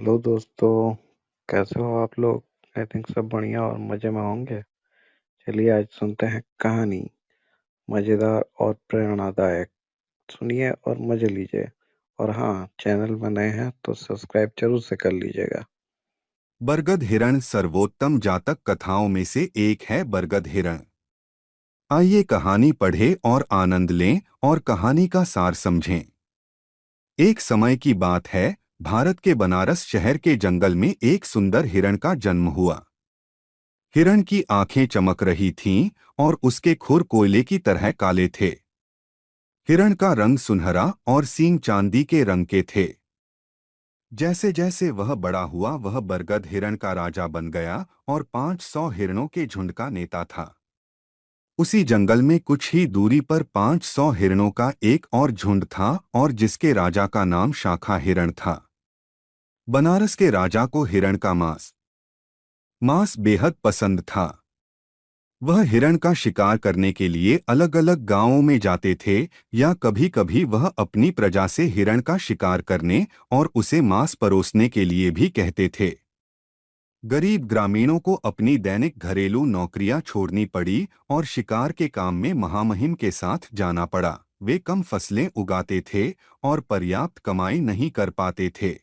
Hello दोस्तों। कैसे हो आप लोग? आई थिंक सब बढ़िया और मज़े में होंगे। चलिए आज सुनते हैं कहानी, मज़ेदार और प्रेरणादायक। सुनिए और मज़े लीजिए। और हाँ, चैनल में नए हैं तो सब्सक्राइब जरूर से कर लीजिएगा। बरगद हिरण सर्वोत्तम जातक कथाओं में से एक है। बरगद हिरण। आइए कहानी पढ़ें और आनंद लें और कहानी का सार समझें। एक समय की बात है, भारत के बनारस शहर के जंगल में एक सुंदर हिरण का जन्म हुआ। हिरण की आंखें चमक रही थीं और उसके खुर कोयले की तरह काले थे। हिरण का रंग सुनहरा और सींग चांदी के रंग के थे। जैसे जैसे वह बड़ा हुआ, वह बरगद हिरण का राजा बन गया और 500 हिरणों के झुंड का नेता था। उसी जंगल में कुछ ही दूरी पर 500 हिरणों का एक और झुंड था और जिसके राजा का नाम शाखा हिरण था। बनारस के राजा को हिरण का मांस मांस बेहद पसंद था। वह हिरण का शिकार करने के लिए अलग अलग गांवों में जाते थे, या कभी कभी वह अपनी प्रजा से हिरण का शिकार करने और उसे मांस परोसने के लिए भी कहते थे। गरीब ग्रामीणों को अपनी दैनिक घरेलू नौकरियां छोड़नी पड़ी और शिकार के काम में महामहिम के साथ जाना पड़ा। वे कम फसलें उगाते थे और पर्याप्त कमाई नहीं कर पाते थे।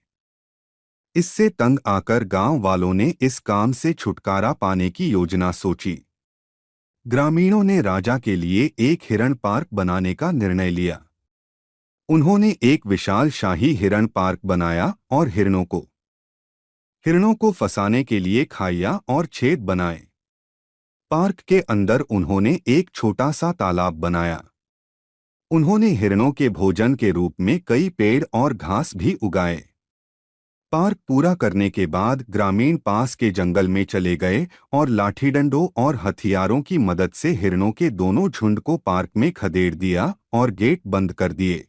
इससे तंग आकर गांव वालों ने इस काम से छुटकारा पाने की योजना सोची। ग्रामीणों ने राजा के लिए एक हिरण पार्क बनाने का निर्णय लिया। उन्होंने एक विशाल शाही हिरण पार्क बनाया और हिरणों को फंसाने के लिए खाइयां और छेद बनाए। पार्क के अंदर उन्होंने एक छोटा सा तालाब बनाया। उन्होंने हिरणों के भोजन के रूप में कई पेड़ और घास भी उगाए। पार्क पूरा करने के बाद ग्रामीण पास के जंगल में चले गए और लाठीडंडों और हथियारों की मदद से हिरणों के दोनों झुंड को पार्क में खदेड़ दिया और गेट बंद कर दिए।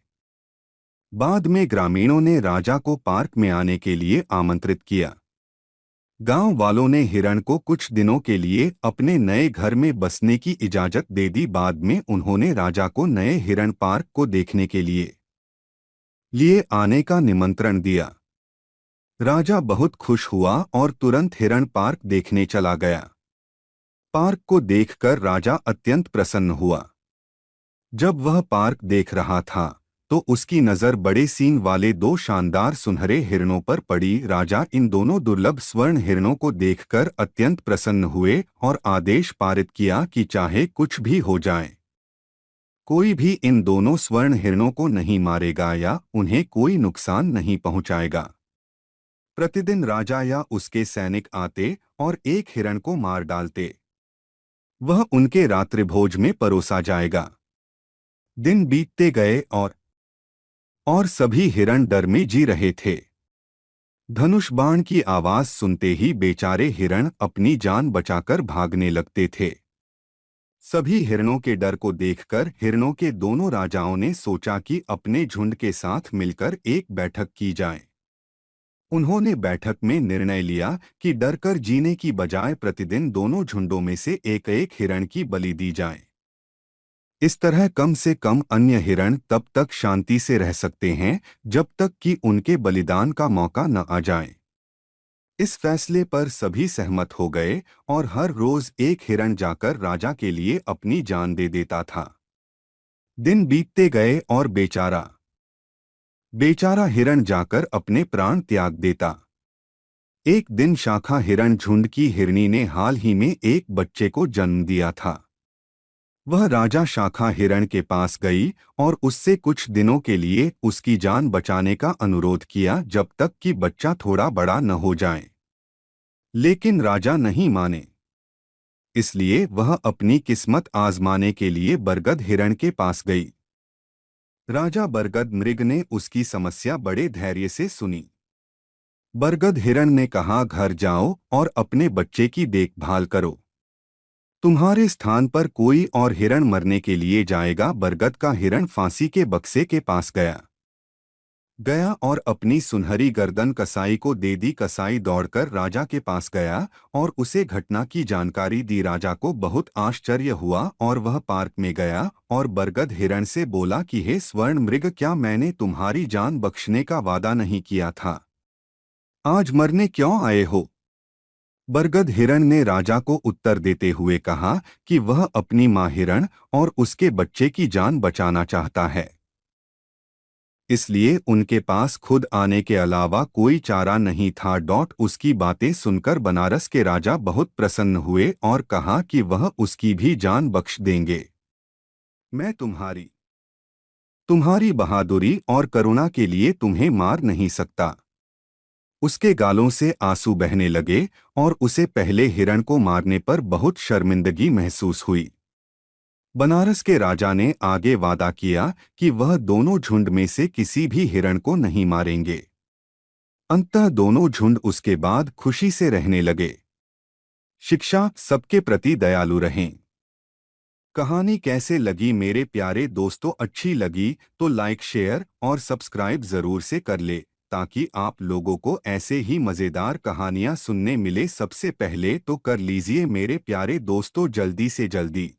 बाद में ग्रामीणों ने राजा को पार्क में आने के लिए आमंत्रित किया। गांव वालों ने हिरण को कुछ दिनों के लिए अपने नए घर में बसने की इजाजत दे दी। बाद में उन्होंने राजा को नए हिरण पार्क को देखने के लिए आने का निमंत्रण दिया। राजा बहुत खुश हुआ और तुरंत हिरण पार्क देखने चला गया। पार्क को देखकर राजा अत्यंत प्रसन्न हुआ। जब वह पार्क देख रहा था तो उसकी नज़र बड़े सींग वाले दो शानदार सुनहरे हिरणों पर पड़ी। राजा इन दोनों दुर्लभ स्वर्ण हिरणों को देखकर अत्यंत प्रसन्न हुए और आदेश पारित किया कि चाहे कुछ भी हो जाए, कोई भी इन दोनों स्वर्ण हिरणों को नहीं मारेगा या उन्हें कोई नुकसान नहीं पहुंचाएगा। प्रतिदिन राजा या उसके सैनिक आते और एक हिरण को मार डालते। वह उनके रात्रिभोज में परोसा जाएगा। दिन बीतते गए और सभी हिरण डर में जी रहे थे। धनुष बाण की आवाज सुनते ही बेचारे हिरण अपनी जान बचाकर भागने लगते थे। सभी हिरणों के डर को देखकर हिरणों के दोनों राजाओं ने सोचा कि अपने झुंड के साथ मिलकर एक बैठक की जाए। उन्होंने बैठक में निर्णय लिया कि डरकर जीने की बजाय प्रतिदिन दोनों झुंडों में से एक एक हिरण की बलि दी जाए। इस तरह कम से कम अन्य हिरण तब तक शांति से रह सकते हैं जब तक कि उनके बलिदान का मौका न आ जाए। इस फैसले पर सभी सहमत हो गए और हर रोज एक हिरण जाकर राजा के लिए अपनी जान दे देता था। दिन बीतते गए और बेचारा बेचारा हिरण जाकर अपने प्राण त्याग देता। एक दिन शाखा हिरण झुंड की हिरनी ने हाल ही में एक बच्चे को जन्म दिया था। वह राजा शाखा हिरण के पास गई और उससे कुछ दिनों के लिए उसकी जान बचाने का अनुरोध किया जब तक कि बच्चा थोड़ा बड़ा न हो जाए। लेकिन राजा नहीं माने। इसलिए वह अपनी किस्मत आजमाने के लिए बरगद हिरण के पास गई। राजा बरगद मृग ने उसकी समस्या बड़े धैर्य से सुनी। बरगद हिरण ने कहा, घर जाओ और अपने बच्चे की देखभाल करो। तुम्हारे स्थान पर कोई और हिरण मरने के लिए जाएगा। बरगद का हिरण फांसी के बक्से के पास गया गया और अपनी सुनहरी गर्दन कसाई को दे दी। कसाई दौड़कर राजा के पास गया और उसे घटना की जानकारी दी। राजा को बहुत आश्चर्य हुआ और वह पार्क में गया और बरगद हिरण से बोला कि हे स्वर्ण मृग, क्या मैंने तुम्हारी जान बख्शने का वादा नहीं किया था? आज मरने क्यों आए हो? बरगद हिरण ने राजा को उत्तर देते हुए कहा कि वह अपनी माँ हिरण और उसके बच्चे की जान बचाना चाहता है, इसलिए उनके पास खुद आने के अलावा कोई चारा नहीं था। उसकी बातें सुनकर बनारस के राजा बहुत प्रसन्न हुए और कहा कि वह उसकी भी जान बख्श देंगे। मैं तुम्हारी तुम्हारी बहादुरी और करुणा के लिए तुम्हें मार नहीं सकता। उसके गालों से आंसू बहने लगे और उसे पहले हिरण को मारने पर बहुत शर्मिंदगी महसूस हुई। बनारस के राजा ने आगे वादा किया कि वह दोनों झुंड में से किसी भी हिरण को नहीं मारेंगे। अंततः दोनों झुंड उसके बाद खुशी से रहने लगे। शिक्षा, सबके प्रति दयालु रहें। कहानी कैसे लगी मेरे प्यारे दोस्तों? अच्छी लगी तो लाइक, शेयर और सब्सक्राइब जरूर से कर ले, ताकि आप लोगों को ऐसे ही मज़ेदार कहानियां सुनने मिले। सबसे पहले तो कर लीजिए मेरे प्यारे दोस्तों जल्दी से जल्दी